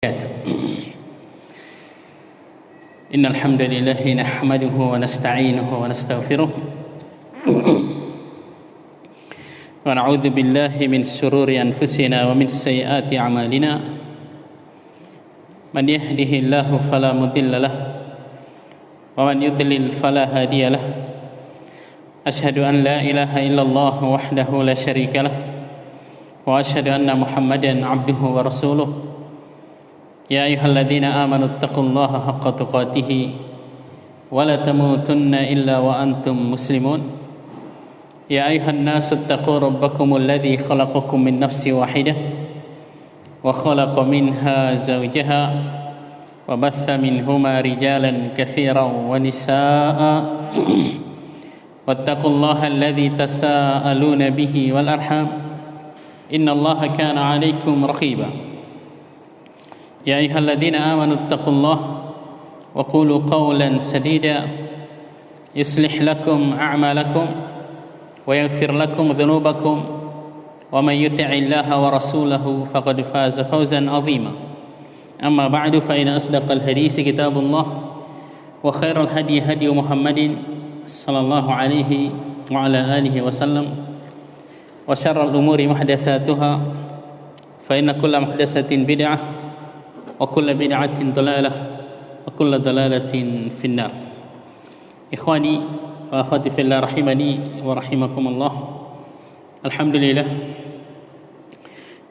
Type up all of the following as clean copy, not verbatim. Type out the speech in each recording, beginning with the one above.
إن الحمد لله نحمده ونستعينه ونستغفره ونعوذ بالله من شرور أنفسنا ومن سيئات أعمالنا من يهده الله فلا مضل له ومن يضلل فلا هادي له أشهد أن لا إله إلا الله وحده لا شريك له وأشهد أن محمدا عبده ورسوله يا أيها الذين آمنوا اتقوا الله حق تقاته ولا تموتن إلا وأنتم مسلمون يا أيها الناس اتقوا ربكم الذي خلقكم من نفس واحدة وخلق منها زوجها وبث منهما رجالا كثيرا ونساء واتقوا الله الذي تساءلون به والأرحام إن الله كان عليكم رقيبا يا أيها الذين آمنوا اتقوا الله وقولوا قولا سديدا يصلح لكم أعمالكم ويغفر لكم ذنوبكم ومن يطع الله ورسوله فقد فاز فوزا عظيما أما بعد فإن أصدق الحديث كتاب الله وخير الهدي هدي محمد صلى الله عليه وعلى آله وسلم وشر الأمور محدثاتها فإن كل محدثة بدعة وكل بدعة ضلالة وكل ضلالة في النار. إخواني وأخواتي في الله rahimani wa rahimakumullah. Alhamdulillah,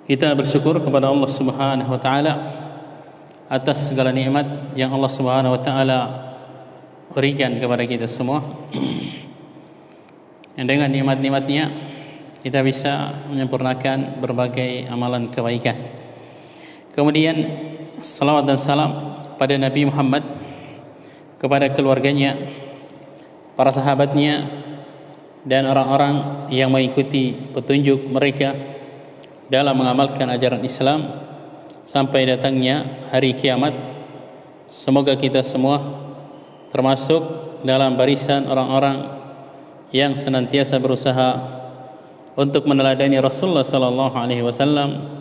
kita bersyukur kepada Allah Subhanahu wa taala atas segala nikmat yang Allah Subhanahu wa taala berikan kepada kita semua. Dan dengan nikmat-nikmatnya kita bisa menyempurnakan berbagai amalan kebaikan. Kemudian salawat dan salam pada Nabi Muhammad, kepada keluarganya, para sahabatnya, dan orang-orang yang mengikuti petunjuk mereka dalam mengamalkan ajaran Islam sampai datangnya hari kiamat. Semoga kita semua termasuk dalam barisan orang-orang yang senantiasa berusaha untuk meneladani Rasulullah sallallahu alaihi wasallam,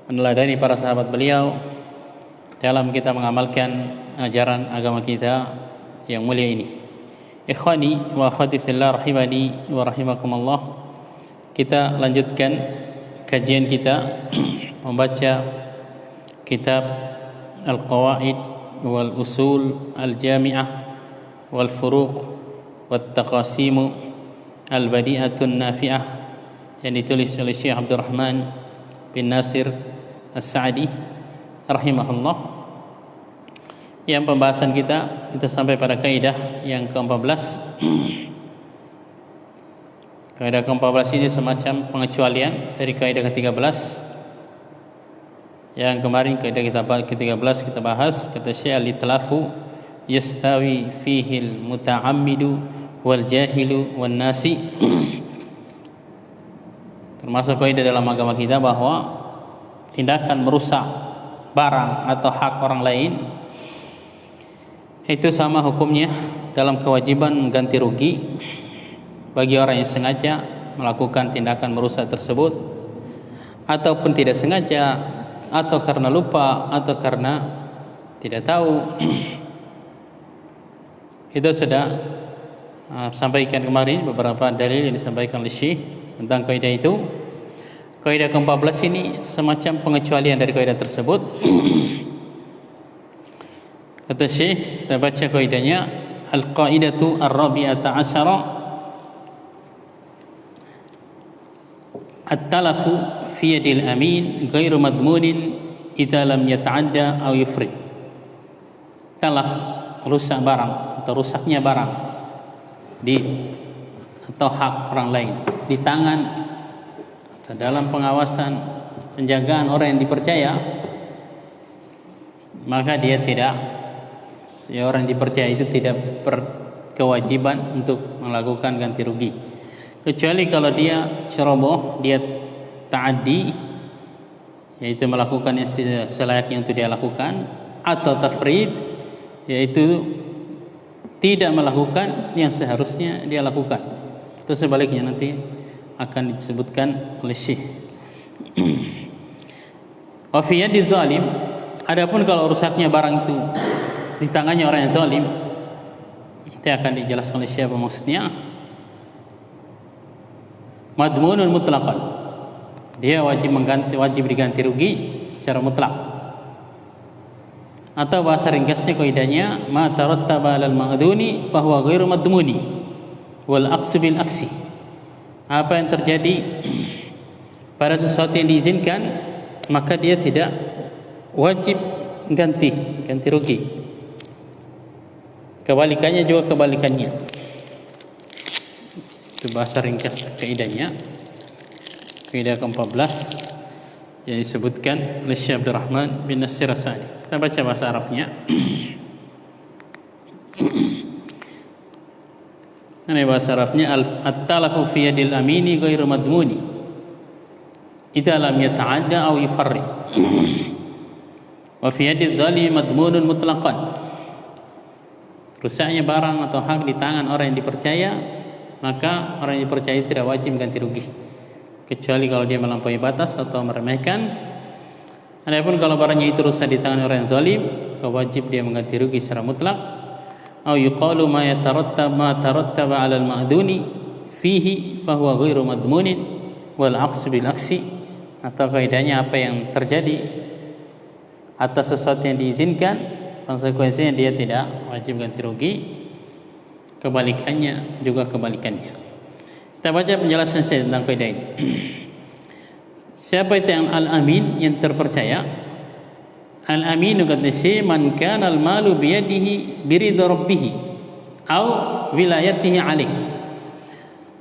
meneladani para sahabat beliau dalam kita mengamalkan ajaran agama kita yang mulia ini. Ikhwani wa akhwati fillah rahimani wa rahimakumullah. Kita lanjutkan kajian kita membaca kitab Al-Qawaid wal Usul Al-Jami'ah wal Furuq wat Taqasim Al-Badi'atun Nafi'ah yang ditulis oleh Syekh Abdul Rahman bin Nasir As-Sa'di rahimahullah. Yang pembahasan kita sampai pada kaidah yang ke-14. Kaidah ke-14 ini semacam pengecualian dari kaidah ke-13. Yang kemarin kaidah ke-13 kita bahas, kata Syekh, al-itlafu yastawi fihi al-muta'ammidu wal jahilu wan nasi. Termasuk kaidah dalam agama kita bahwa tindakan merusak barang atau hak orang lain itu sama hukumnya dalam kewajiban mengganti rugi bagi orang yang sengaja melakukan tindakan merusak tersebut ataupun tidak sengaja, atau karena lupa atau karena tidak tahu. Kita sudah sampaikan kemarin beberapa dalil yang disampaikan oleh Syekh tentang kaidah itu. Kaidah ke-14 ini semacam pengecualian dari kaidah tersebut. Kata Syekh, kita baca kaidahnya, al-qaidatu ar-rabi'ata asyara at-talafu fi yadil amin ghairu madmunin idza lam yata'adda aw yufrid. Talaf, rusak barang atau rusaknya barang atau hak orang lain di tangan atau dalam pengawasan penjagaan orang yang dipercaya, maka orang dipercaya itu tidak berkewajiban untuk melakukan ganti rugi, kecuali kalau dia ceroboh, dia ta'addi, yaitu melakukan yang selayaknya untuk dia lakukan, atau tafrid, yaitu tidak melakukan yang seharusnya dia lakukan. Itu sebaliknya nanti akan disebutkan oleh Syekh. Wa fi yadi zalim Adapun kalau rusaknya barang itu di tangannya orang yang zalim, nanti akan dijelaskan oleh siapa maksudnya. Madmunun mutlaqan, dia wajib diganti rugi secara mutlak. Atau bahasa ringkasnya kaidahnya ma tarattaba 'alal ma'duni fa huwa ghairu madmuni wal aqsu bil aksi. Apa yang terjadi pada sesuatu yang diizinkan, maka dia tidak wajib ganti rugi. Kebalikannya juga kebalikannya. Itu bahasa ringkas kaidahnya. Kaidah ke-14 yang disebutkan oleh Syekh Abdul Rahman bin Nasir As-Sa'di. Kita baca bahasa Arabnya. Ini bahasa Arabnya, at-talafu fi yadil amini ghairu madmuni idza lam yata'adda aw yufarrid wa fi yadiz zalimi madmunun mutlaqan. Rusaknya barang atau hak di tangan orang yang dipercaya, maka orang yang dipercaya tidak wajib ganti rugi, kecuali kalau dia melampaui batas atau meremehkan. Adapun kalau barangnya itu rusak di tangan orang yang zalim, maka wajib dia mengganti rugi secara mutlak. Au yuqalu ma tarattaba 'ala al-ma'duni fihi fa huwa ghairu madmunin wal 'aqsu bil aksi. Atau kaidahnya apa yang terjadi atas sesuatu yang diizinkan, konsekuensinya dia tidak wajib ganti rugi. Kebalikannya juga kebalikannya. Kita baca penjelasan saya tentang kaidah ini. Siapa itu yang al-amin, yang terpercaya? Al-aminu katanya man kana al-malu biyadihi biridha rabbih au wilayatihi alaih.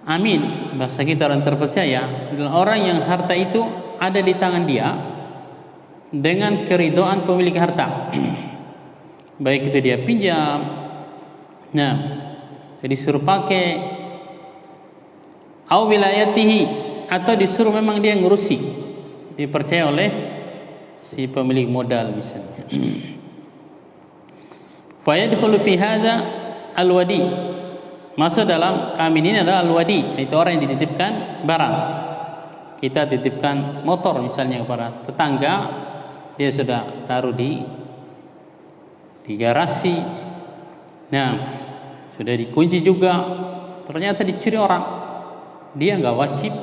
Amin, bahasa kita orang terpercaya adalah orang yang harta itu ada di tangan dia dengan keridhaan pemilik harta. Baik itu dia pinjam, nah, jadi suruh pakai, au wilayatihi, atau disuruh memang dia ngurusi, dipercaya oleh si pemilik modal misalnya. Fa yadkhulu fi hadza al-wadi. Masuk dalam amin ini adalah al-wadi, yaitu orang yang dititipkan barang. Kita titipkan motor misalnya kepada tetangga, dia sudah taruh di garasi. Nah, sudah dikunci juga, ternyata dicuri orang, dia nggak wajib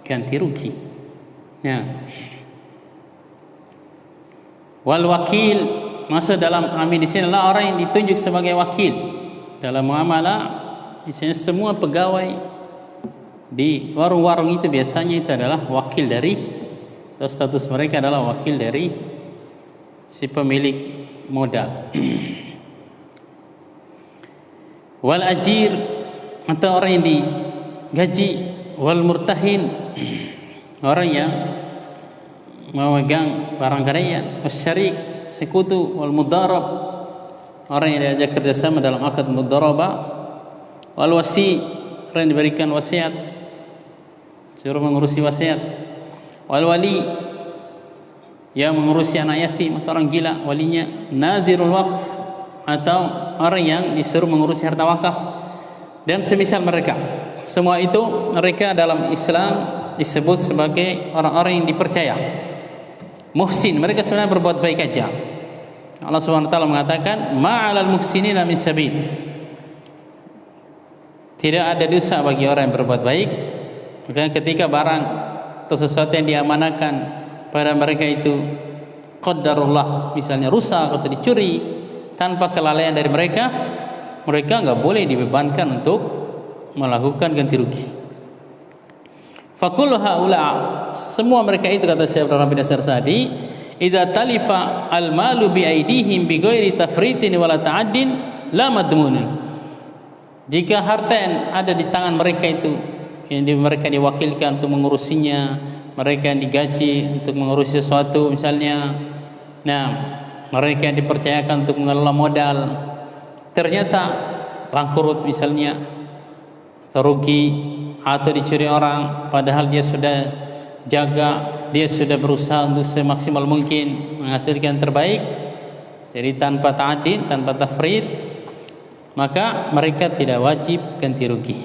ganti rugi. Nah, wal wakil, masuk dalam amin di sini adalah orang yang ditunjuk sebagai wakil dalam muamalah. Misalnya semua pegawai di warung-warung itu biasanya itu adalah wakil dari, atau status mereka adalah wakil dari si pemilik modal. Wal ajir, atau orang yang digaji. Wal murtahin, orang yang memegang barang gadaian. Wasyarik, sekutu. Wal mudarab, orang yang diajak kerjasama dalam akad mudarabah. Wal wasi, orang yang diberikan wasiat, suruh mengurusi wasiat. Wal wali, yang mengurusi anak yatim atau orang gila, walinya. Nadhirul waqf, atau orang yang disuruh mengurusi harta wakaf, dan semisal mereka. Semua itu mereka dalam Islam disebut sebagai orang-orang yang dipercaya, muhsin. Mereka sebenarnya berbuat baik aja. Allah Subhanahu wa taala mengatakan ma'alal muhsinina min sabil. Tidak ada dosa bagi orang yang berbuat baik. Maka ketika barang atau sesuatu yang diamanakan pada mereka itu qadarullah, misalnya rusak atau dicuri tanpa kelalaian dari mereka, mereka enggak boleh dibebankan untuk melakukan ganti rugi. Fakul haula, semua mereka itu, kata Syekh Abdul Rahman bin Nasir As-Sa'di, idza talifa al-malu bi aidihim bi ghairi tafritin wala ta'addin la madmunun. Jika harta yang ada di tangan mereka itu, yang mereka diwakilkan untuk mengurusinya, mereka yang digaji untuk mengurusi sesuatu misalnya, nah, mereka yang dipercayakan untuk mengelola modal, ternyata bangkrut misalnya, rugi atau dicuri orang, padahal dia sudah jaga, dia sudah berusaha untuk semaksimal mungkin menghasilkan terbaik, jadi tanpa ta'adin, tanpa tafrid, maka mereka tidak wajib ganti rugi.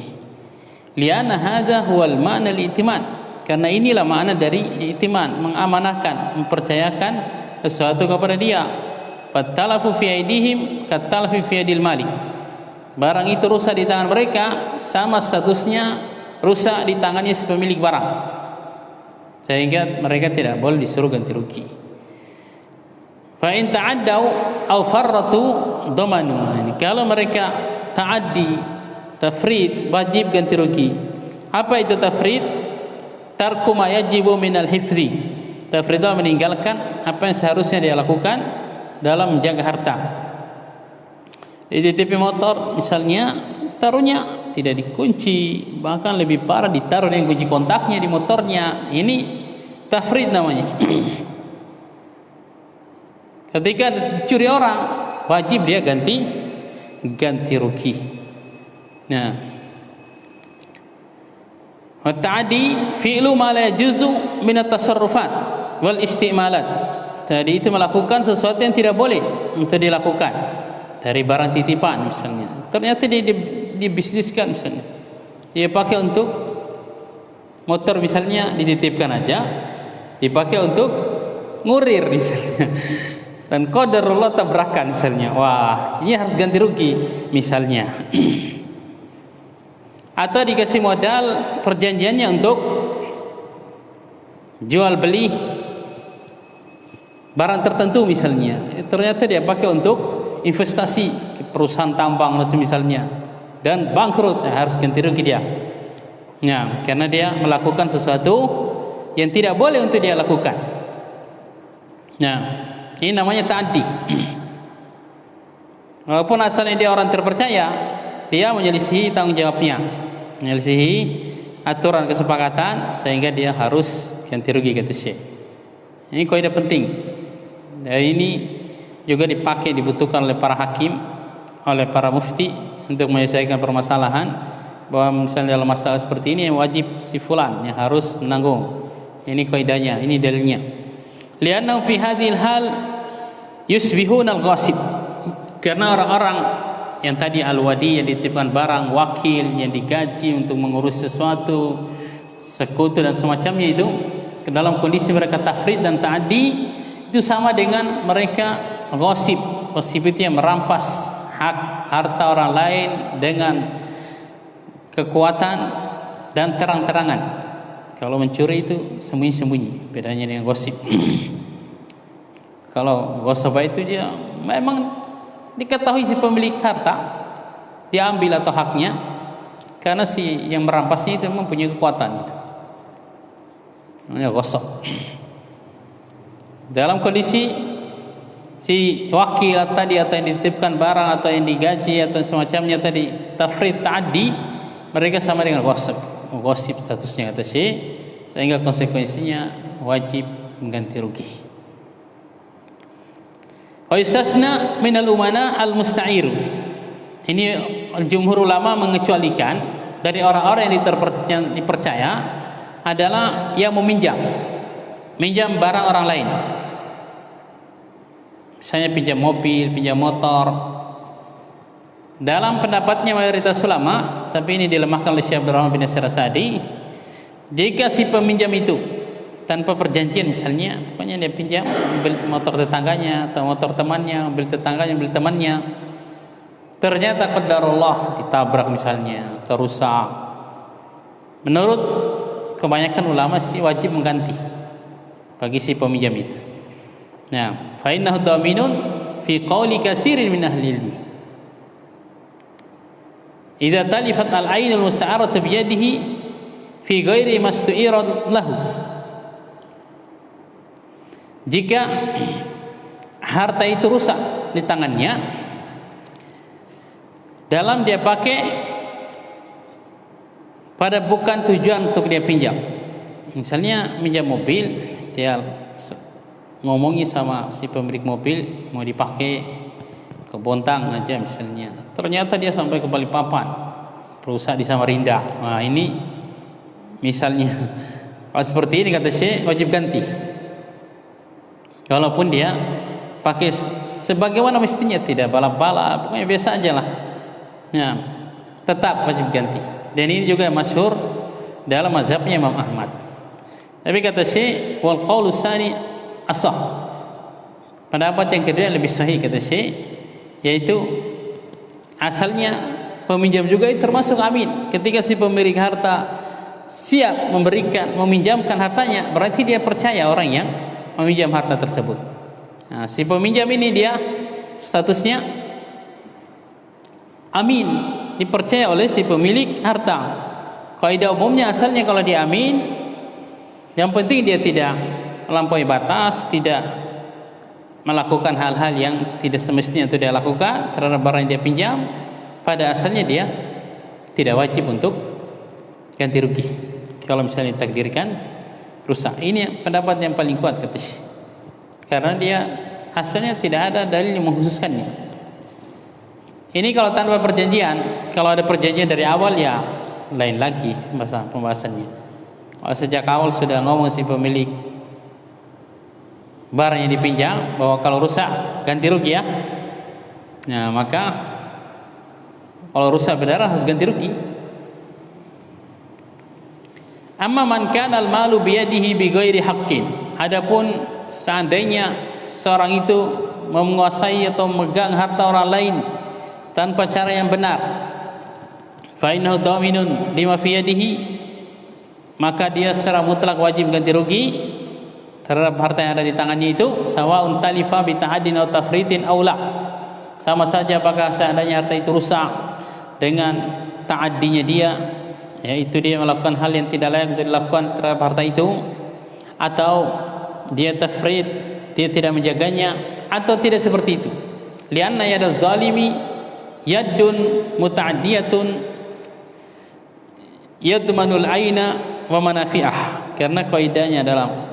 Li'anna hadza huwal ma'na al-i'timad, karena inilah makna dari i'timad, mengamanahkan, mempercayakan sesuatu kepada dia. Fattalafu fi aidihim kattalafi fi aidil malik. Barang itu rusak di tangan mereka sama statusnya rusak di tangannya si pemilik barang, sehingga mereka tidak boleh disuruh ganti rugi. Fa in ta'addau aw farratu dhamanu. Kalau mereka ta'addi, tafrid, wajib ganti rugi. Apa itu tafrid? Tarku ma yajibu minal hifdzi. Tafrid itu meninggalkan apa yang seharusnya dia lakukan dalam menjaga harta. Dititipi motor misalnya, taruhnya tidak dikunci, bahkan lebih parah ditaruh dengan kunci kontaknya di motornya. Ini tafrid namanya. Ketika curi orang, wajib dia ganti rugi. Nah, wa ta'adi fi'lu ma la yajuzu min at-tasarrufat wal istimalat. Tadi itu melakukan sesuatu yang tidak boleh untuk dilakukan. Dari barang titipan misalnya, ternyata dia dibisniskan misalnya, dia pakai untuk motor misalnya, dititipkan aja, dipakai untuk ngurir misalnya, dan qadarullah tabrakan misalnya, wah ini harus ganti rugi misalnya. Atau dikasih modal perjanjiannya untuk jual beli barang tertentu misalnya, ternyata dia pakai untuk investasi ke perusahaan tambang misalnya, dan bangkrut, harus ganti rugi dia. Ya, karena dia melakukan sesuatu yang tidak boleh untuk dia lakukan. Nah, ini namanya ta'addi. Walaupun asalnya dia orang terpercaya, dia menyelisihi tanggung jawabnya, menyelisihi aturan kesepakatan, sehingga dia harus ganti rugi, kata Syekh. Ini kaidah penting. Dan ini juga dibutuhkan oleh para hakim, oleh para mufti untuk menyelesaikan permasalahan, bahwa misalnya dalam masalah seperti ini yang wajib si fulan yang harus menanggung. Ini kaidahnya, ini dalilnya. Li'annahu fi hadhil hal yusbihuna al-ghasib. Karena orang-orang yang tadi al-wadi, yang dititipkan barang, wakil yang digaji untuk mengurus sesuatu, sekutu dan semacamnya, itu ke dalam kondisi mereka tafrid dan ta'addi, itu sama dengan mereka ghasib. Ghasib itu yang merampas hak harta orang lain dengan kekuatan dan terang-terangan. Kalau mencuri itu sembunyi-sembunyi, bedanya dengan ghasib. Kalau ghasabah itu dia memang diketahui si pemilik harta, diambil atau haknya, karena si yang merampasnya itu mempunyai kekuatan itu. Namanya ghasab. Dalam kondisi si wakil tadi, atau yang dititipkan barang, atau yang digaji, atau semacamnya tadi tafrid ta'addi, mereka sama dengan ghasib. Ghasib statusnya, kata Syekh, sehingga konsekuensinya wajib mengganti rugi. Wa istasna minal umana al-musta'ir. Ini jumhur ulama mengecualikan dari orang-orang yang dipercaya adalah yang minjam barang orang lain. Misalnya pinjam mobil, pinjam motor. Dalam pendapatnya mayoritas ulama, tapi ini dilemahkan oleh Syekh Abdurrahman bin Nasir As-Sa'di, jika si peminjam itu tanpa perjanjian, misalnya pokoknya dia pinjam mobil motor tetangganya atau motor temannya, mobil tetangganya, mobil temannya, ternyata qadarullah ditabrak misalnya atau rusak, menurut kebanyakan ulama sih wajib mengganti bagi si peminjam itu. Nah, fa innahu dhaminun fi qauli katsirin min ahli ilmi. Idza talifat al-'ainul musta'aratu bi yadihi fi ghairi mastu'irad lahu. Jika harta itu rusak di tangannya dalam dia pakai pada bukan tujuan untuk dia pinjam. Misalnya minjam mobil, dia ngomongi sama si pemilik mobil mau dipakai ke Bontang aja misalnya, ternyata dia sampai ke Balikpapan, rusak di Samarinda. Nah ini misalnya, kalau seperti ini kata Syekh wajib ganti, walaupun dia pakai sebagaimana mestinya, tidak balap-balap, pokoknya biasa aja lah. Nah, tetap wajib ganti. Dan ini juga masyhur dalam mazhabnya Imam Ahmad. Tapi kata Syekh wal qaulu tsani asah. Pendapat yang kedua yang lebih sahih kata Syekh, yaitu asalnya peminjam juga itu termasuk amin. Ketika si pemilik harta siap meminjamkan hartanya, berarti dia percaya orang yang meminjam harta tersebut. Nah, si peminjam ini dia statusnya amin, dipercaya oleh si pemilik harta. Kaidah umumnya asalnya kalau dia amin, yang penting dia tidak melampaui batas, tidak melakukan hal-hal yang tidak semestinya itu dia lakukan terhadap barang yang dia pinjam, pada asalnya dia tidak wajib untuk ganti rugi kalau misalnya ditakdirkan rusak. Ini pendapat yang paling kuat kata Syekh, karena dia asalnya tidak ada dalil yang mengkhususkannya. Ini kalau tanpa perjanjian. Kalau ada perjanjian dari awal ya lain lagi pembahasannya. Kalau sejak awal sudah ngomong si pemilik barang yang dipinjam bahwa kalau rusak ganti rugi ya, nah maka kalau rusak berdarah harus ganti rugi. Amma man kana al-malu biyadihi bighairi haqqin, adapun seandainya seorang itu menguasai atau memegang harta orang lain tanpa cara yang benar, fa innahu dhaminun lima fi yadihi, maka dia secara mutlak wajib ganti rugi terhadap harta yang ada di tangannya itu, sawa'un talifa bi ta'addin aw tafritin aw la, sama saja apakah seandainya harta itu rusak dengan ta'addinya dia, yaitu dia melakukan hal yang tidak layak untuk dilakukan terhadap harta itu, atau dia tafrid, dia tidak menjaganya, atau tidak seperti itu. Lianna yadaz zalimi yaddun muta'addiyatun yadmanul aina wa manafi'ah, karena kaidahnya dalam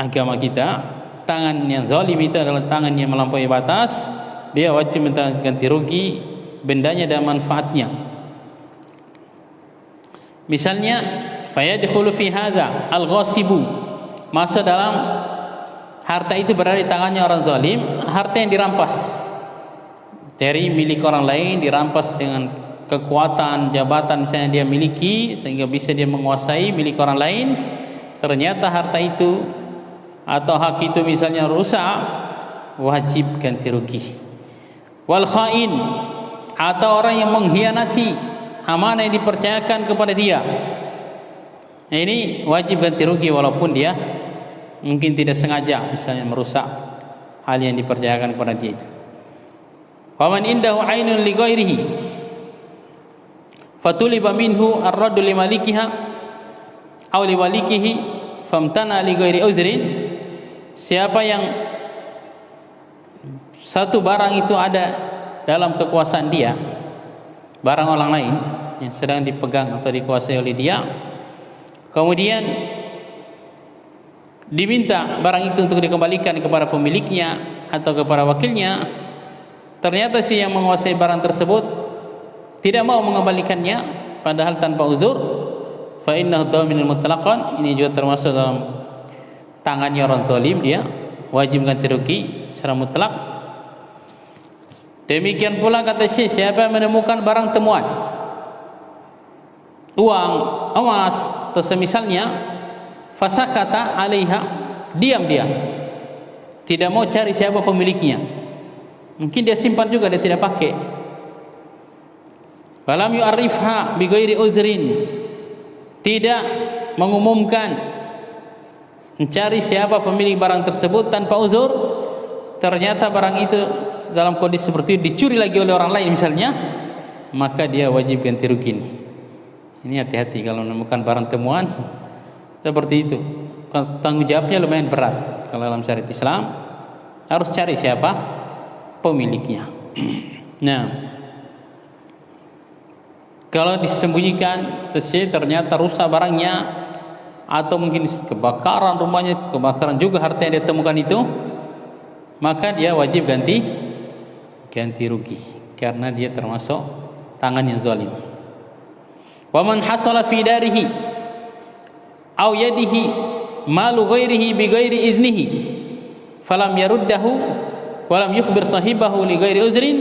agama kita, tangan yang zalim itu adalah tangan yang melampaui batas, dia wajib minta ganti rugi bendanya dan manfaatnya. Misalnya fayadkhulu fi hadza al-ghasibu, masuk dalam harta itu berada di tangannya orang zalim, harta yang dirampas dari milik orang lain, dirampas dengan kekuatan jabatan misalnya dia miliki sehingga bisa dia menguasai milik orang lain, ternyata harta itu atau hak itu misalnya rusak, wajib ganti rugi. Wal khain, atau orang yang mengkhianati amanah yang dipercayakan kepada dia, nah, ini wajib ganti rugi walaupun dia mungkin tidak sengaja misalnya merusak hal yang dipercayakan kepada dia itu. Wa man indahu ainun li ghairihi fatuliba minhu ar-raddu li malikiha aw li walikihi famtana li ghairi uzrin, siapa yang satu barang itu ada dalam kekuasaan dia, barang orang lain yang sedang dipegang atau dikuasai oleh dia, kemudian diminta barang itu untuk dikembalikan kepada pemiliknya atau kepada wakilnya, ternyata si yang menguasai barang tersebut tidak mau mengembalikannya padahal tanpa uzur, fa innahu dhaminul mutlaqan, ini juga termasuk dalam tangannya orang zalim, dia wajib ganti rugi secara mutlak. Demikian pula kata Syekh, siapa yang menemukan barang temuan, uang, emas atau semisalnya, fasakata alaiha, diam dia, tidak mau cari siapa pemiliknya, mungkin dia simpan juga, dia tidak pakai. Walam yu'arifha bi ghairi uzrin, tidak mengumumkan mencari siapa pemilik barang tersebut tanpa uzur, ternyata barang itu dalam kondisi seperti itu dicuri lagi oleh orang lain misalnya, maka dia wajib ganti rugi. Ini hati-hati kalau menemukan barang temuan seperti itu, tanggung jawabnya lumayan berat. Kalau dalam syariat Islam harus cari siapa pemiliknya. Nah, kalau disembunyikan ternyata rusak barangnya, atau mungkin kebakaran rumahnya, kebakaran juga harta yang dia temukan itu, maka dia wajib ganti rugi karena dia termasuk tangan yang zalim. Wa man hasala fi darihi aw yadihi malu ghairihi bi ghairi iznihi falam yaruddahu wa lam yukhbir sahibahu li ghairi uzrin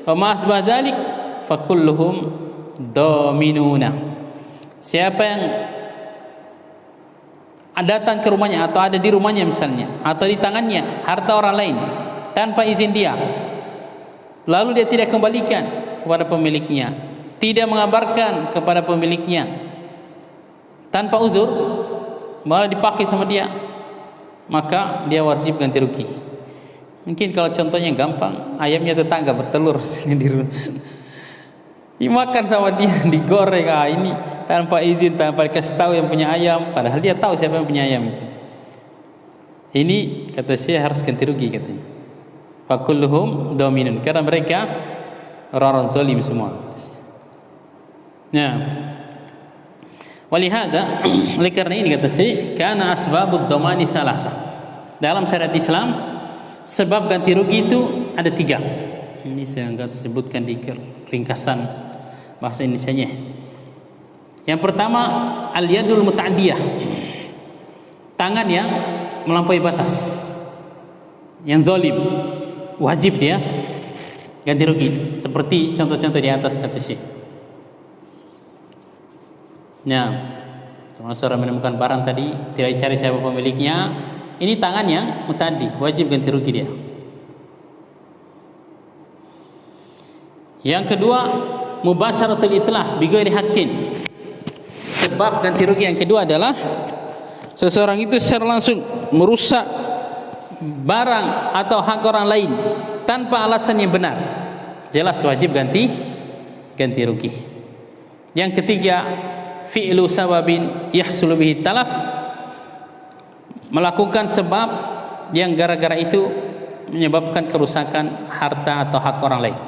wa ma asbah dzalik fa kulluhum dhaminuna. Siapa yang datang ke rumahnya atau ada di rumahnya misalnya, atau di tangannya harta orang lain tanpa izin dia, lalu dia tidak kembalikan kepada pemiliknya, tidak mengabarkan kepada pemiliknya tanpa uzur, malah dipakai sama dia, maka dia wajib ganti rugi. Mungkin kalau contohnya gampang, ayamnya tetangga bertelur sendiri, dimakan sama dia, digoreng, ini tanpa izin, tanpa dikasih tahu yang punya ayam, padahal dia tahu siapa yang punya ayam itu. Ini kata saya harus ganti rugi katanya. Fakulluhum dominun, karena mereka orang-orang zalim semua. Nah, walihada, oleh karena ini kata saya, karena asbabud domani salasa. Dalam syariat Islam, sebab ganti rugi itu ada 3. Ini saya enggak sebutkan di ringkasan bahasa Indonesianya. Yang pertama, al-yadul muta'adiyah, tangan yang melampaui batas, yang zalim, wajib dia ganti rugi. Seperti contoh-contoh di atas kata Syekh. Nah, termasuk orang menemukan barang tadi, tidak dicari siapa pemiliknya, ini tangan yang muta'addi, wajib ganti rugi dia. Yang kedua, mubasharatul itlaf bi ghairi haqqin. Sebab ganti rugi yang kedua adalah seseorang itu secara langsung merusak barang atau hak orang lain tanpa alasan yang benar. Jelas wajib ganti rugi. Yang ketiga, fi'lu sababin yahsulu bihi talaf, melakukan sebab yang gara-gara itu menyebabkan kerusakan harta atau hak orang lain.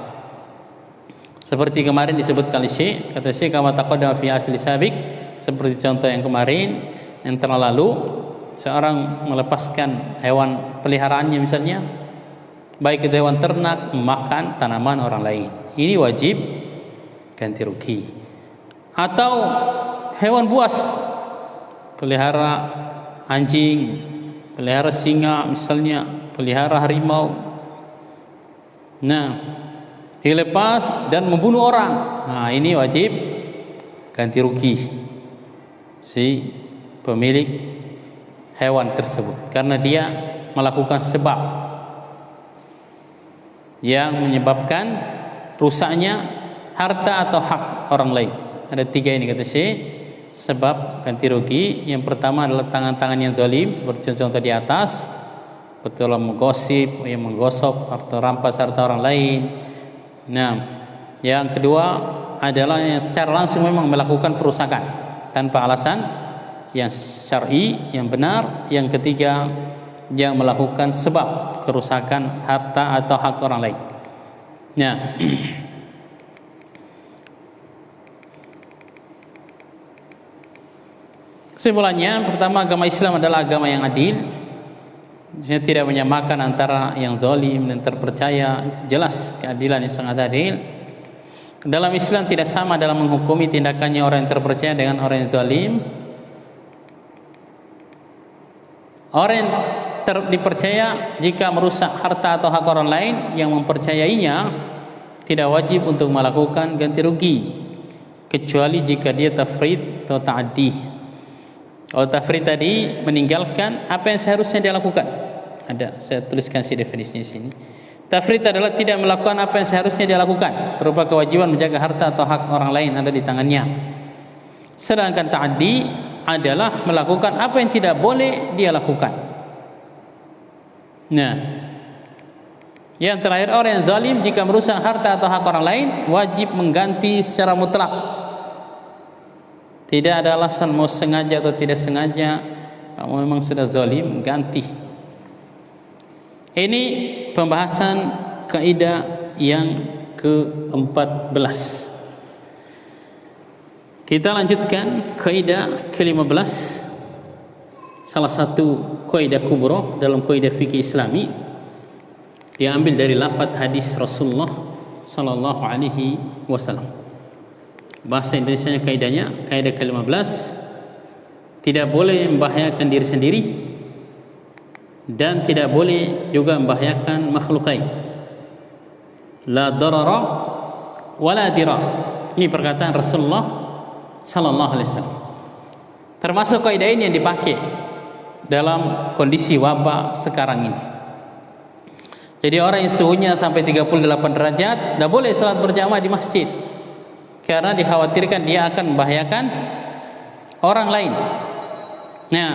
Seperti kemarin disebutkan oleh Syekh, kata Syekh kama taqaddama fi asli sabiq, seperti contoh yang kemarin yang telah lalu, seorang melepaskan hewan peliharaannya misalnya, baik itu hewan ternak, memakan tanaman orang lain, ini wajib ganti rugi. Atau hewan buas, pelihara anjing, pelihara singa misalnya, pelihara harimau, nah dilepas dan membunuh orang, nah ini wajib ganti rugi si pemilik hewan tersebut, karena dia melakukan sebab yang menyebabkan rusaknya harta atau hak orang lain. Ada 3 ini kata Syekh, sebab ganti rugi. Yang pertama adalah tangan-tangan yang zalim, seperti contoh di atas, betul menggosip, yang menggosok atau rampas harta orang lain. Nah, yang kedua adalah yang secara langsung memang melakukan perusakan tanpa alasan yang syar'i yang benar. Yang ketiga, yang melakukan sebab kerusakan harta atau hak orang lain. Nah, kesimpulannya, pertama, agama Islam adalah agama yang adil. Dia tidak menyamakan antara yang zalim dan terpercaya. Itu jelas keadilan yang sangat adil. Dalam Islam tidak sama dalam menghukumi tindakannya orang yang terpercaya dengan orang yang zalim. Orang yang dipercaya jika merusak harta atau hak orang lain, yang mempercayainya tidak wajib untuk melakukan ganti rugi, kecuali jika dia tafrid atau ta'addi. Kalau tafrid tadi meninggalkan apa yang seharusnya dia lakukan. Ada, saya tuliskan si definisinya sini. Tafrid adalah tidak melakukan apa yang seharusnya dia lakukan, berupa kewajiban menjaga harta atau hak orang lain ada di tangannya. Sedangkan ta'addi adalah melakukan apa yang tidak boleh dia lakukan. Nah, yang terakhir, orang yang zalim jika merusak harta atau hak orang lain wajib mengganti secara mutlak. Tidak ada alasan mau sengaja atau tidak sengaja, kamu memang sudah zalim, ganti. Ini pembahasan kaidah yang ke-14. Kita lanjutkan kaidah ke-15. Salah satu kaidah kubra dalam kaidah fikih Islami, diambil dari lafaz hadis Rasulullah sallallahu alaihi wasallam. Bahasa Indonesianya kaidahnya, kaidah ke-15, tidak boleh membahayakan diri sendiri dan tidak boleh juga membahayakan makhluk lain. La darara wala dirar. Ini perkataan Rasulullah sallallahu alaihi wasallam. Termasuk kaidah ini yang dipakai dalam kondisi wabah sekarang ini. Jadi orang yang suhunya sampai 38 derajat tidak boleh salat berjamaah di masjid, karena dikhawatirkan dia akan membahayakan orang lain. Nah,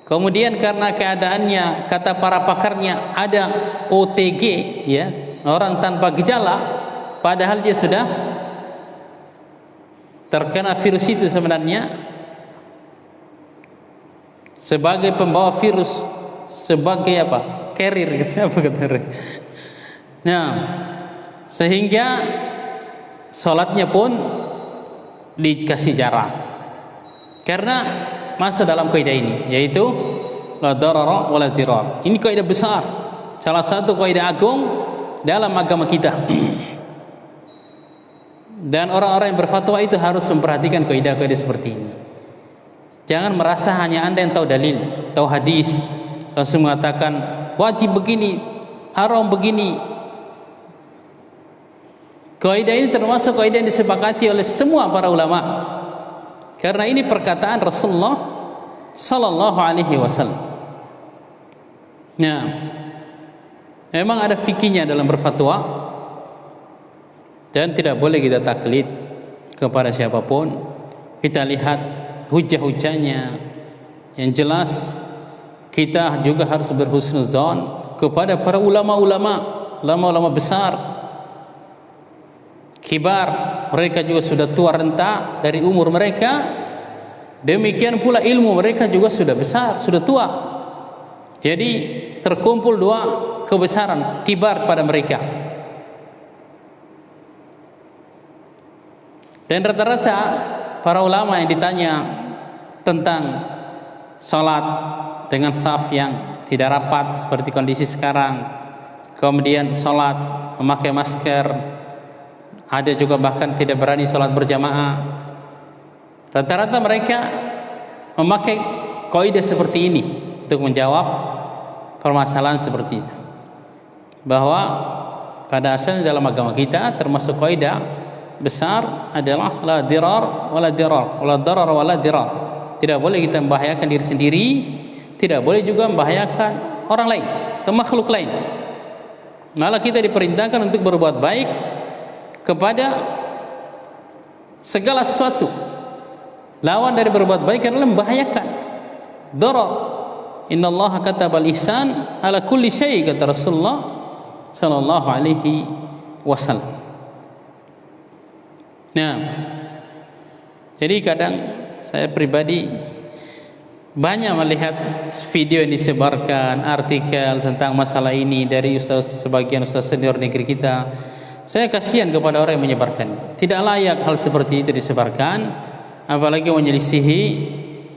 kemudian karena keadaannya, kata para pakarnya, ada OTG, ya, orang tanpa gejala, padahal dia sudah terkena virus itu sebenarnya sebagai pembawa virus, sebagai apa? Carrier, apa kata mereka. Nah, sehingga sholatnya pun dikasih jarak, karena masuk dalam kaidah ini, yaitu la darara wala zirar. Ini kaidah besar, salah satu kaidah agung dalam agama kita. Dan orang-orang yang berfatwa itu harus memperhatikan kaidah-kaidah seperti ini. Jangan merasa hanya Anda yang tahu dalil, tahu hadis, langsung mengatakan wajib begini, haram begini. Kaidah ini termasuk kaidah yang disepakati oleh semua para ulama, karena ini perkataan Rasulullah sallallahu alaihi wasallam. Nah, memang ada fikihnya dalam berfatwa, dan tidak boleh kita taklid kepada siapapun. Kita lihat hujah-hujahnya. Yang jelas kita juga harus berhusnuzon kepada para ulama-ulama besar, kibar. Mereka juga sudah tua renta dari umur mereka, demikian pula ilmu mereka juga sudah besar, sudah tua. Jadi terkumpul dua kebesaran, kibar pada mereka. Dan rata-rata para ulama yang ditanya tentang salat dengan saf yang tidak rapat seperti kondisi sekarang, kemudian salat memakai masker, ada juga bahkan tidak berani salat berjamaah, rata-rata mereka memakai kaidah seperti ini untuk menjawab permasalahan seperti itu, bahwa pada asalnya dalam agama kita termasuk kaidah besar adalah la dirar wala dirar, wala darar wala dirar. Tidak boleh kita membahayakan diri sendiri, tidak boleh juga membahayakan orang lain atau makhluk lain. Malah kita diperintahkan untuk berbuat baik kepada segala sesuatu. Lawan dari berbuat baik adalah membahayakan, darar. Innallaha katabal ihsan ala kulli syai', kata Rasulullah sallallahu alaihi wasallam. Nah, jadi kadang saya pribadi banyak melihat video yang disebarkan, artikel tentang masalah ini dari sebagian ustaz senior negeri kita. Saya kasihan kepada orang yang menyebarkan. Tidak layak hal seperti itu disebarkan, apalagi menyelisihi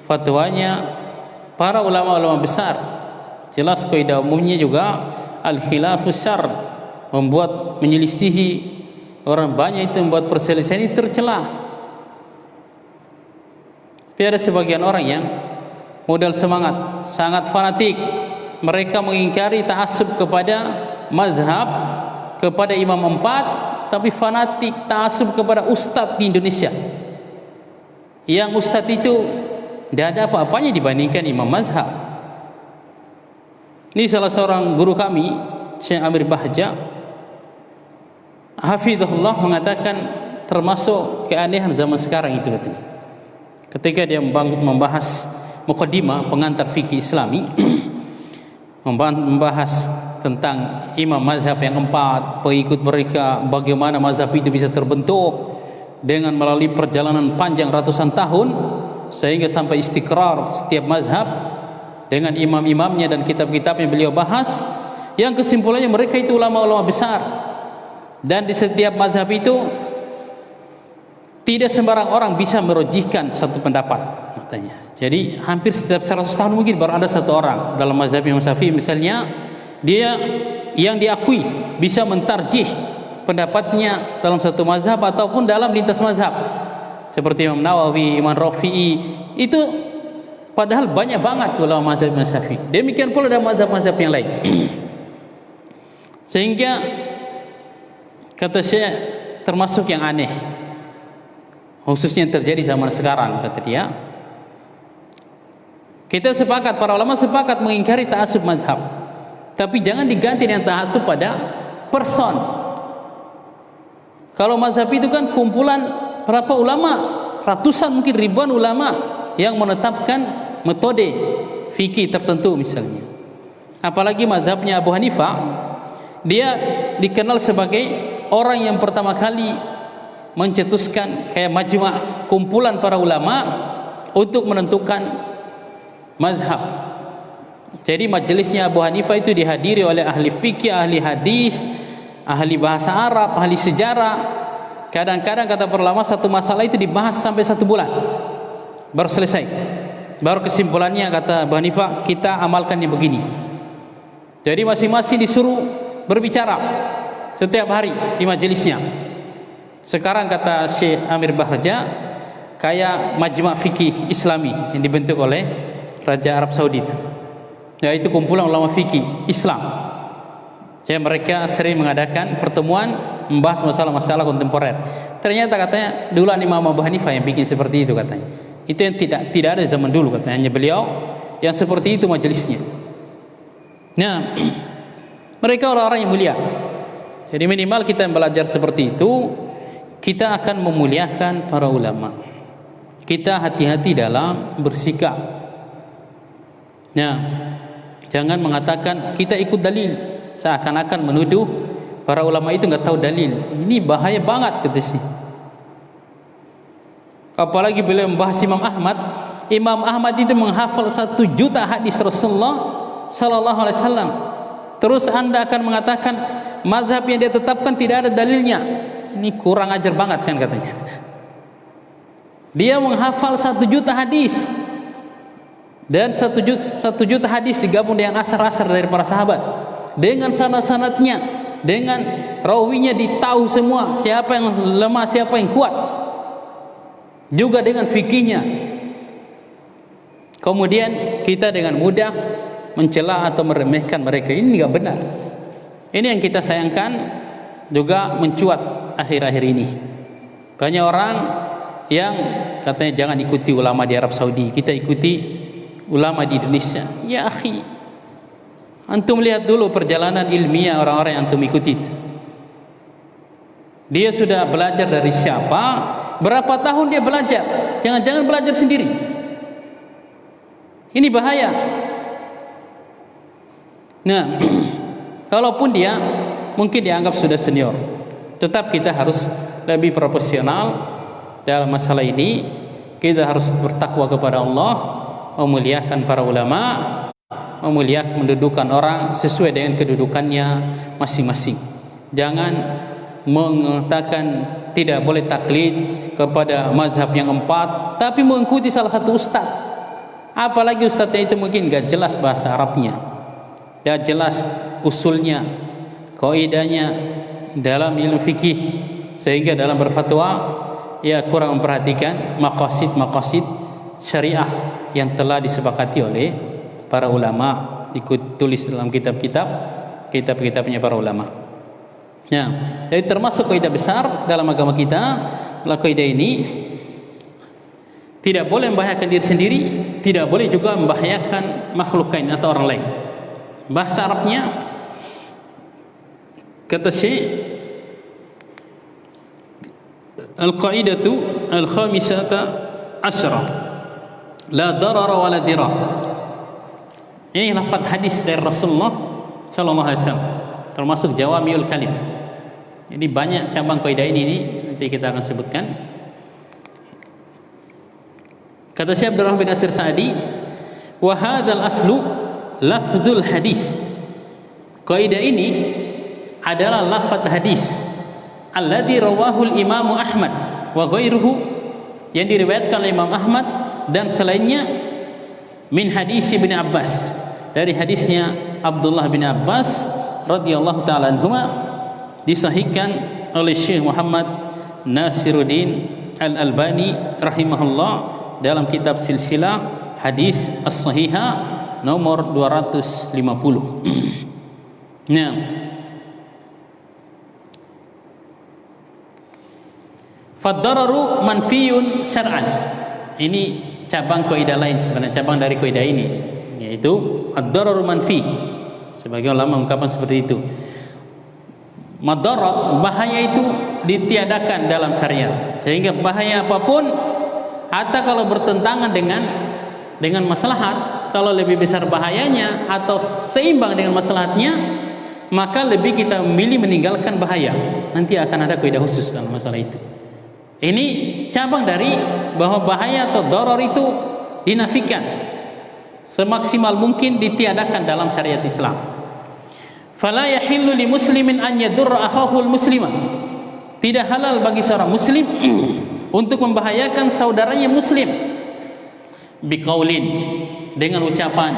fatwanya para ulama-ulama besar. Jelas kaidah umumnya juga al-khilafus syarr, membuat menyelisihi orang banyak itu, membuat perselisihan ini tercela. Tapi ada sebagian orang yang modal semangat, sangat fanatik. Mereka mengingkari ta'assub kepada mazhab, kepada imam empat, tapi fanatik ta'assub kepada ustadz di Indonesia, yang ustadz itu tidak ada apa-apanya dibandingkan imam mazhab. Ini salah seorang guru kami, Syekh Amir Bahja hafizahullah, mengatakan termasuk keanehan zaman sekarang itu, katanya, ketika dia membahas muqaddimah, pengantar fikih Islami, membahas tentang imam mazhab yang empat, pengikut mereka, bagaimana mazhab itu bisa terbentuk dengan melalui perjalanan panjang ratusan tahun sehingga sampai istiqrar setiap mazhab dengan imam-imamnya dan kitab-kitab yang beliau bahas, yang kesimpulannya mereka itu ulama-ulama besar. Dan di setiap mazhab itu tidak sembarang orang bisa merujihkan satu pendapat, katanya. Jadi hampir setiap 100 tahun mungkin baru ada satu orang dalam mazhab Imam Syafi'i misalnya, dia yang diakui bisa mentarjih pendapatnya dalam satu mazhab ataupun dalam lintas mazhab, seperti Imam Nawawi, Imam Rafi'i. Itu padahal banyak banget ulama mazhab Imam Syafi'i. Demikian pula dalam mazhab-mazhab yang lain. Sehingga kata Syekh, termasuk yang aneh, khususnya yang terjadi zaman sekarang, kata dia, Kita sepakat, para ulama sepakat mengingkari ta'assub mazhab. Tapi jangan diganti dengan ta'assub pada person. Kalau mazhab itu kan kumpulan berapa ulama, ratusan mungkin ribuan ulama yang menetapkan metode fikih tertentu misalnya. Apalagi mazhabnya Abu Hanifah, dia dikenal sebagai orang yang pertama kali mencetuskan kayak majma', kumpulan para ulama untuk menentukan mazhab. Jadi majelisnya Abu Hanifah itu dihadiri oleh ahli fikih, ahli hadis, ahli bahasa Arab, ahli sejarah. Kadang-kadang kata para ulama satu masalah itu dibahas sampai 1 bulan baru selesai. Baru kesimpulannya kata Abu Hanifah, kita amalkan yang begini. Jadi masing-masing disuruh berbicara setiap hari di majelisnya. Sekarang kata Syekh Amir Bahraja, kayak majma' fikih Islami yang dibentuk oleh Raja Arab Saudi itu. Yaitu kumpulan ulama fikih Islam. Jadi mereka sering mengadakan pertemuan membahas masalah-masalah kontemporer. Ternyata katanya dulu Imam Abu Hanifah yang bikin seperti itu katanya. Itu yang tidak ada zaman dulu katanya. Hanya beliau yang seperti itu majelisnya. Nah, mereka orang-orang yang mulia. Jadi minimal kita belajar seperti itu, kita akan memuliakan para ulama. Kita hati-hati dalam bersikap. Nah, jangan mengatakan kita ikut dalil, seakan-akan menuduh para ulama itu nggak tahu dalil. Ini bahaya banget kata sih. Apalagi beliau membahas Imam Ahmad. Imam Ahmad itu menghafal 1 juta hadis Rasulullah Sallallahu Alaihi Wasallam. Terus anda akan mengatakan mazhab yang dia tetapkan tidak ada dalilnya. Ini kurang ajar banget kan katanya. Dia menghafal 1 juta hadis. Dan 1 juta hadis digabung dengan asar-asar dari para sahabat. Dengan sanad-sanadnya, dengan rawinya ditahu semua, siapa yang lemah, siapa yang kuat. Juga dengan fikihnya. Kemudian kita dengan mudah mencela atau meremehkan mereka. Ini enggak benar. Ini yang kita sayangkan, juga mencuat akhir-akhir ini. Banyak orang yang katanya jangan ikuti ulama di Arab Saudi, kita ikuti ulama di Indonesia. Ya akhi, antum lihat dulu perjalanan ilmiah orang-orang yang antum ikuti itu. Dia sudah belajar dari siapa, berapa tahun dia belajar. Jangan-jangan belajar sendiri. Ini bahaya. Nah, kalaupun dia mungkin dianggap sudah senior, tetap kita harus lebih profesional dalam masalah ini. Kita harus bertakwa kepada Allah, memuliakan para ulama, memuliakan, mendudukan orang sesuai dengan kedudukannya masing-masing. Jangan mengatakan tidak boleh taklid kepada mazhab yang 4, tapi mengikuti salah satu ustaz. Apalagi ustaznya itu mungkin gak jelas bahasa Arabnya, gak jelas usulnya, kaidahnya dalam ilmu fikih, sehingga dalam berfatwa ia kurang memperhatikan maqasid syariah yang telah disepakati oleh para ulama, ikut tulis dalam kitabnya para ulama. Nah, jadi termasuk kaidah besar dalam agama kita, adalah kaidah ini tidak boleh membahayakan diri sendiri, tidak boleh juga membahayakan makhluk lain atau orang lain. Bahasa Arabnya kata Syekh, al-qaidatu al-khamisata asyra la darara wa la dirah. Ini lafaz hadis dari Rasulullah sallallahu alaihi wasallam, termasuk jawamiul kalim. Ini banyak cabang kaidah ini nanti kita akan sebutkan. Kata Syekh Abdurrahman bin Nasir Sa'di, wa hadzal aslu lafzul hadis. Kaidah ini adalah lafaz hadis alladzi rawahu al-Imam Ahmad wa ghairuhu, yang diriwayatkan oleh Imam Ahmad dan selainnya, min hadis Ibnu Abbas, dari hadisnya Abdullah bin Abbas radhiyallahu taala anhuma, disahihkan oleh Syekh Muhammad Nasiruddin Al-Albani rahimahullah dalam kitab silsilah hadis as-sahihah nomor 250. Nah, fad-dararu manfiyun syar'an. Ini cabang kaidah lain, sebenarnya cabang dari kaidah ini, yaitu ad-dararu manfi. Sebagian ulama mengungkapkan seperti itu. Madarat, bahaya itu ditiadakan dalam syariat, sehingga bahaya apapun, hatta kalau bertentangan dengan maslahat, kalau lebih besar bahayanya atau seimbang dengan maslahatnya, maka lebih kita memilih meninggalkan bahaya. Nanti akan ada kaidah khusus dalam masalah itu. Ini cabang dari bahwa bahaya atau darar itu dinafikan, semaksimal mungkin ditiadakan dalam syariat Islam. Fala yahillu li muslimin an yadurra akhahu al-muslima. Tidak halal bagi seorang muslim untuk membahayakan saudaranya muslim biqaulin, dengan ucapan,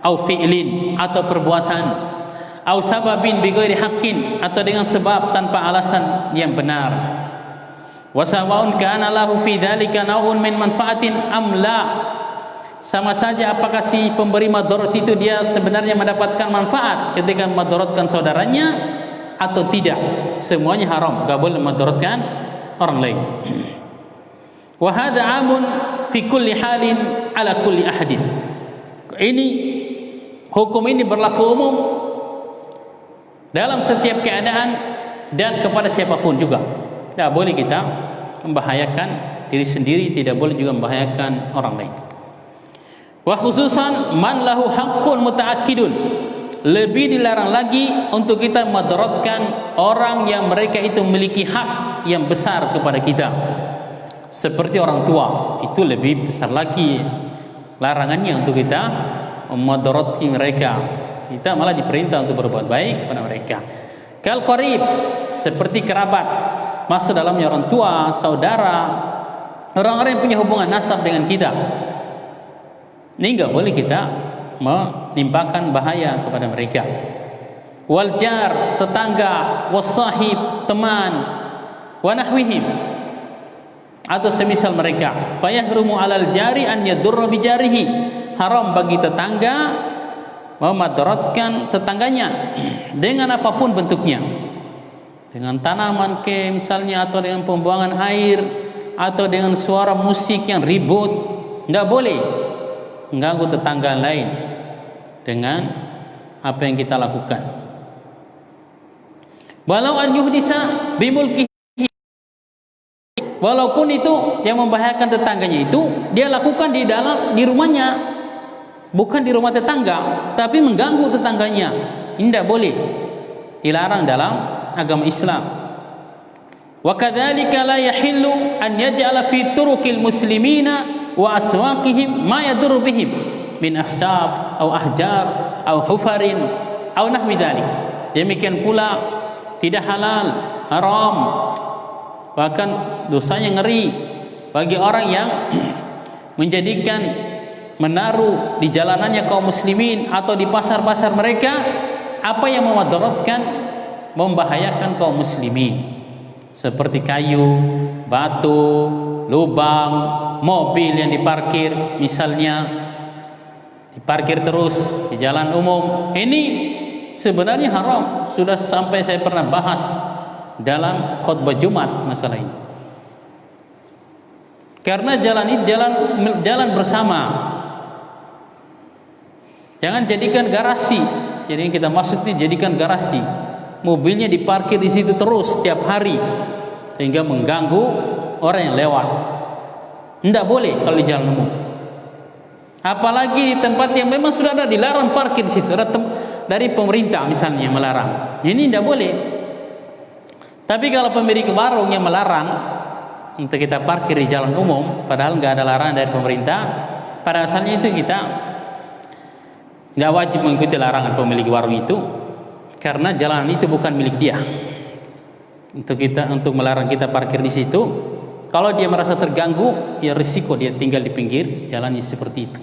au fi'lin, atau perbuatan, au sababin bighairi haqqin, atau dengan sebab tanpa alasan yang benar. Wa sawaun kana lahu fi dzalika naw'un min manfaatin am la. Sama saja apakah si pemberi madarat itu dia sebenarnya mendapatkan manfaat ketika madaratkan saudaranya atau tidak. Semuanya haram, enggak boleh madaratkan orang lain. Wa hadza 'amun fi kulli halin ala kulli ahadin. Ini hukum ini berlaku umum dalam setiap keadaan dan kepada siapapun juga. Tidak boleh kita membahayakan diri sendiri, tidak boleh juga membahayakan orang lain. Wa khususan man lahu haqqun muta'akkidun. Lebih dilarang lagi untuk kita madaratkan orang yang mereka itu memiliki hak yang besar kepada kita, seperti orang tua. Itu lebih besar lagi larangannya untuk kita memadarati mereka. Kita malah diperintah untuk berbuat baik kepada mereka. Kal qarib, seperti kerabat, masuk dalamnya orang tua, saudara, orang-orang yang punya hubungan nasab dengan kita. Ini enggak boleh kita menimpakan bahaya kepada mereka. Wal jar, tetangga, wasahib, teman, wa nahwihim, atau semisal mereka. Fayahrumu 'alal jari an yadurra bi jarihi. Haram bagi tetangga memadaratkan tetangganya dengan apapun bentuknya. Dengan tanaman ke misalnya, atau dengan pembuangan air, atau dengan suara musik yang ribut. Enggak boleh mengganggu tetangga lain dengan apa yang kita lakukan. Walau an yuhdisa bimulkihi, walaupun itu yang membahayakan tetangganya itu dia lakukan di rumahnya, bukan di rumah tetangga, tapi mengganggu tetangganya. Ini tidak boleh, dilarang dalam agama Islam. Wa kadzalika la yahillu an yaj'ala fi turuqil muslimina wa aswaqihim ma yadurru bihim min akhshab aw ahjar aw hufarin aw nahwi dzalik. Demikian pula tidak halal, haram, bahkan dosanya ngeri bagi orang yang menjadikan, menaruh di jalanannya kaum muslimin atau di pasar-pasar mereka apa yang memadaratkan, membahayakan kaum muslimin, seperti kayu, batu, lubang, mobil yang diparkir misalnya, diparkir terus di jalan umum. Ini sebenarnya haram. Sudah sampai saya pernah bahas dalam khutbah Jumat masalah ini. Karena jalan ini jalan bersama. Jangan jadikan garasi. Jadi kita maksud ini jadikan garasi. Mobilnya diparkir di situ terus setiap hari sehingga mengganggu orang yang lewat. Tidak boleh kalau di jalan umum. Apalagi di tempat yang memang sudah ada dilarang parkir di situ, dari pemerintah misalnya melarang. Ini tidak boleh. Tapi kalau pemilik warung yang melarang untuk kita parkir di jalan umum, padahal nggak ada larangan dari pemerintah, pada asalnya itu kita nggak wajib mengikuti larangan pemilik warung itu, karena jalan itu bukan milik dia. Untuk melarang kita parkir di situ, kalau dia merasa terganggu, ya risiko dia tinggal di pinggir jalannya seperti itu.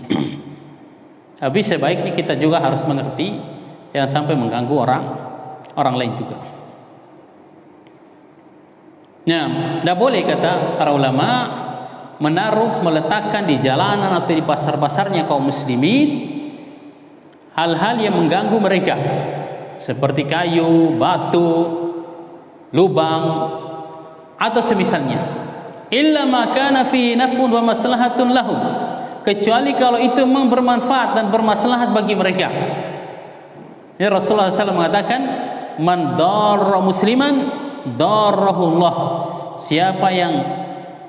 Tapi sebaiknya kita juga harus mengerti, jangan sampai mengganggu orang lain juga. Nah, tidak boleh kata para ulama menaruh, meletakkan di jalanan atau di pasar-pasarnya kaum muslimin hal-hal yang mengganggu mereka, seperti kayu, batu, lubang, atau semisalnya. illa ma kana fihi naf'un wa maslahatun lahum, kecuali kalau itu memang bermanfaat dan bermaslahat bagi mereka. Ya, Rasulullah SAW mengatakan, man darra musliman darrahullah, siapa yang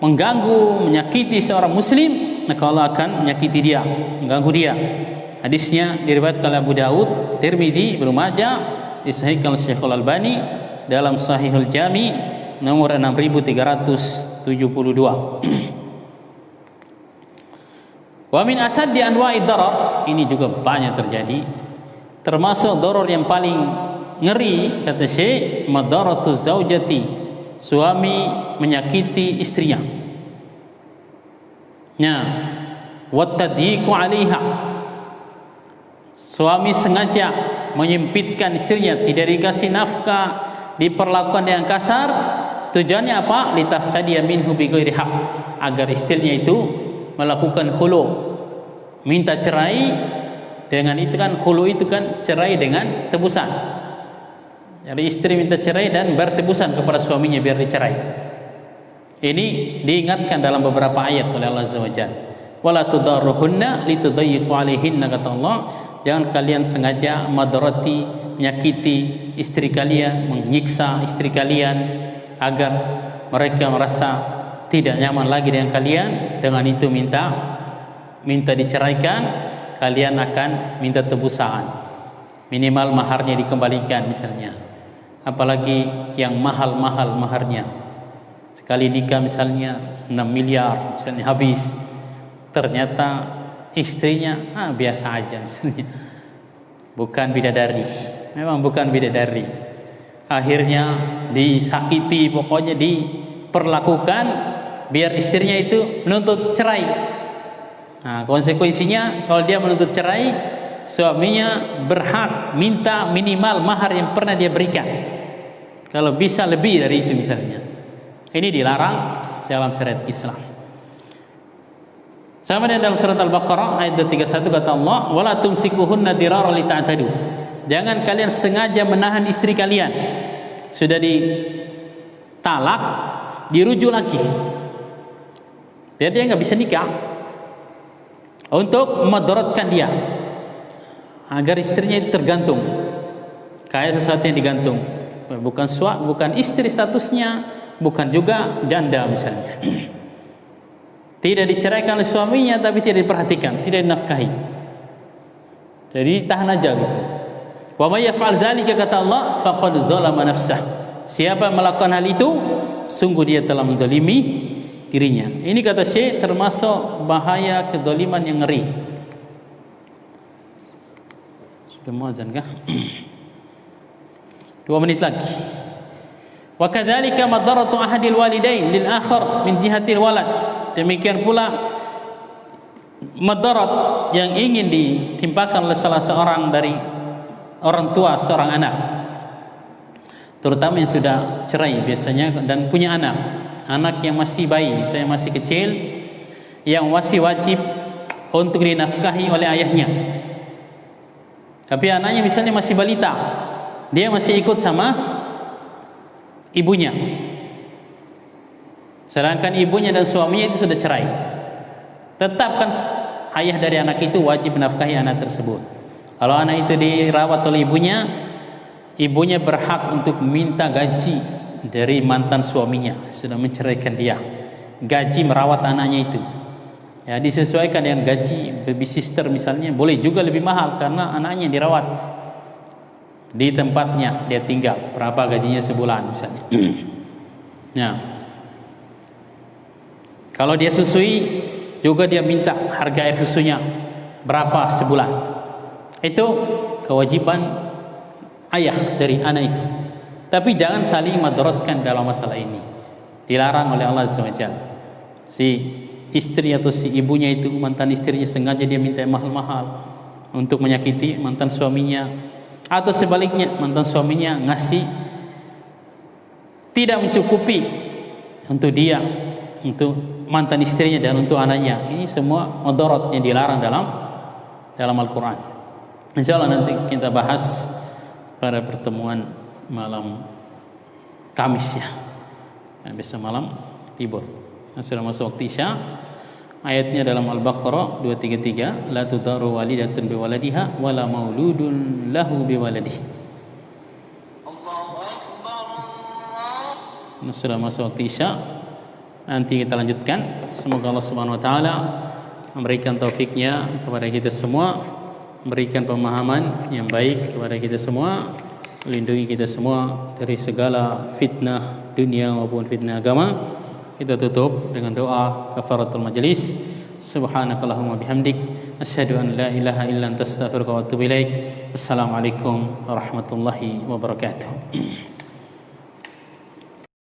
mengganggu, menyakiti seorang muslim, maka Allah akan menyakiti dia, mengganggu dia. Hadisnya diriwayatkan oleh Abu Daud, Tirmizi, Ibnu Majah, disahihkan oleh Syekhul Albani dalam Sahihul Jami nomor 6372. Wa min asaddi anwa'i darar, ini juga banyak terjadi, termasuk darar yang paling ngeri, kata Syekh, madaratu zaujati, suami menyakiti istrinya. Nah, wa tadyiqu 'alaiha, suami sengaja menyempitkan istrinya, tidak dikasih nafkah, diperlakukan dengan kasar. Tujuannya apa? Litaftadiya minhu bighairi haq, agar istrinya itu melakukan khulu, minta cerai. Dengan itu kan khulu itu kan cerai dengan tebusan. Jadi istri minta cerai dan bertebusan kepada suaminya biar dicerai. Ini diingatkan dalam beberapa ayat oleh Allah Azza wa Jalla. Wala tudarruhunna litudayyiqu 'alaihinna, kata Allah, jangan kalian sengaja madarati, menyakiti istri kalian, menyiksa istri kalian agar mereka merasa tidak nyaman lagi dengan kalian. Dengan itu minta diceraikan, kalian akan minta tebusan, minimal maharnya dikembalikan misalnya. Apalagi yang mahal-mahal maharnya, sekali nikah misalnya 6 miliar misalnya habis, ternyata istrinya biasa aja misalnya, bukan bidadari, memang bukan bidadari, akhirnya disakiti, pokoknya diperlakukan biar istrinya itu menuntut cerai. Nah, konsekuensinya kalau dia menuntut cerai, suaminya berhak minta minimal mahar yang pernah dia berikan, kalau bisa lebih dari itu misalnya. Ini dilarang dalam syariat Islam. Sama dengan dalam surat Al-Baqarah ayat 31, kata Allah, wala tumsikuhunna dirara lita'tadu, jangan kalian sengaja menahan istri kalian, sudah ditalak dirujuk lagi biar dia nggak bisa nikah, untuk memudaratkan dia, agar istrinya itu tergantung kayak sesuatu yang digantung, bukan istri statusnya, bukan juga janda misalnya. Tidak diceraikan oleh suaminya tapi tidak diperhatikan, tidak dinafkahi, jadi tahan aja gitu. Wa may yaf'al dzalika, kata Allah, faqad zalama nafsah, siapa yang melakukan hal itu sungguh dia telah menzalimi dirinya. Ini kata Syekh termasuk bahaya kezaliman yang ngeri. Sudah mau azan kah? 2 menit lagi. Wa kadzalika madaratu ahadil walidain lil akhar min jihatil walad, demikian pula madarat yang ingin ditimpakan oleh salah seorang dari orang tua seorang anak, terutama yang sudah cerai biasanya dan punya anak yang masih bayi atau yang masih kecil, yang masih wajib untuk dinafkahi oleh ayahnya. Tapi anaknya misalnya masih balita, dia masih ikut sama ibunya, sedangkan ibunya dan suaminya itu sudah cerai. Tetapkan ayah dari anak itu wajib menafkahi anak tersebut. Kalau anak itu dirawat oleh ibunya berhak untuk minta gaji dari mantan suaminya, sudah menceraikan dia, gaji merawat anaknya itu ya disesuaikan dengan gaji baby sister misalnya, boleh juga lebih mahal karena anaknya dirawat di tempatnya dia tinggal, berapa gajinya sebulan misalnya. Nah, kalau dia susui juga dia minta harga air susunya berapa sebulan. Itu kewajiban ayah dari anak itu. Tapi jangan saling madaratkan dalam masalah ini, dilarang oleh Allah Subhanahu wa Ta'ala. Si istri atau si ibunya itu, mantan istrinya sengaja dia minta yang mahal-mahal untuk menyakiti mantan suaminya, atau sebaliknya mantan suaminya ngasih tidak mencukupi untuk dia, untuk mantan istrinya dan untuk anaknya. Ini semua madarat yang dilarang dalam Al-Quran. InsyaAllah nanti kita bahas pada pertemuan malam Kamis ya, besok malam Tibur. Sudah masuk waktu Isya. Ayatnya dalam Al-Baqarah 233, la tudaru walidatun biwaladiha wala mauludun lahu biwaladihi. Sudah masuk waktu Isya. Nanti kita lanjutkan. Semoga Allah Subhanahu wa taala memberikan taufiknya kepada kita semua, memberikan pemahaman yang baik kepada kita semua, melindungi kita semua dari segala fitnah dunia maupun fitnah agama. Kita tutup dengan doa kafaratul majlis. Subhanakallahumma bihamdik asyhadu an la ilaha illa anta astaghfiruka wa atubu ilaik. Wassalamualaikum warahmatullahi wabarakatuh.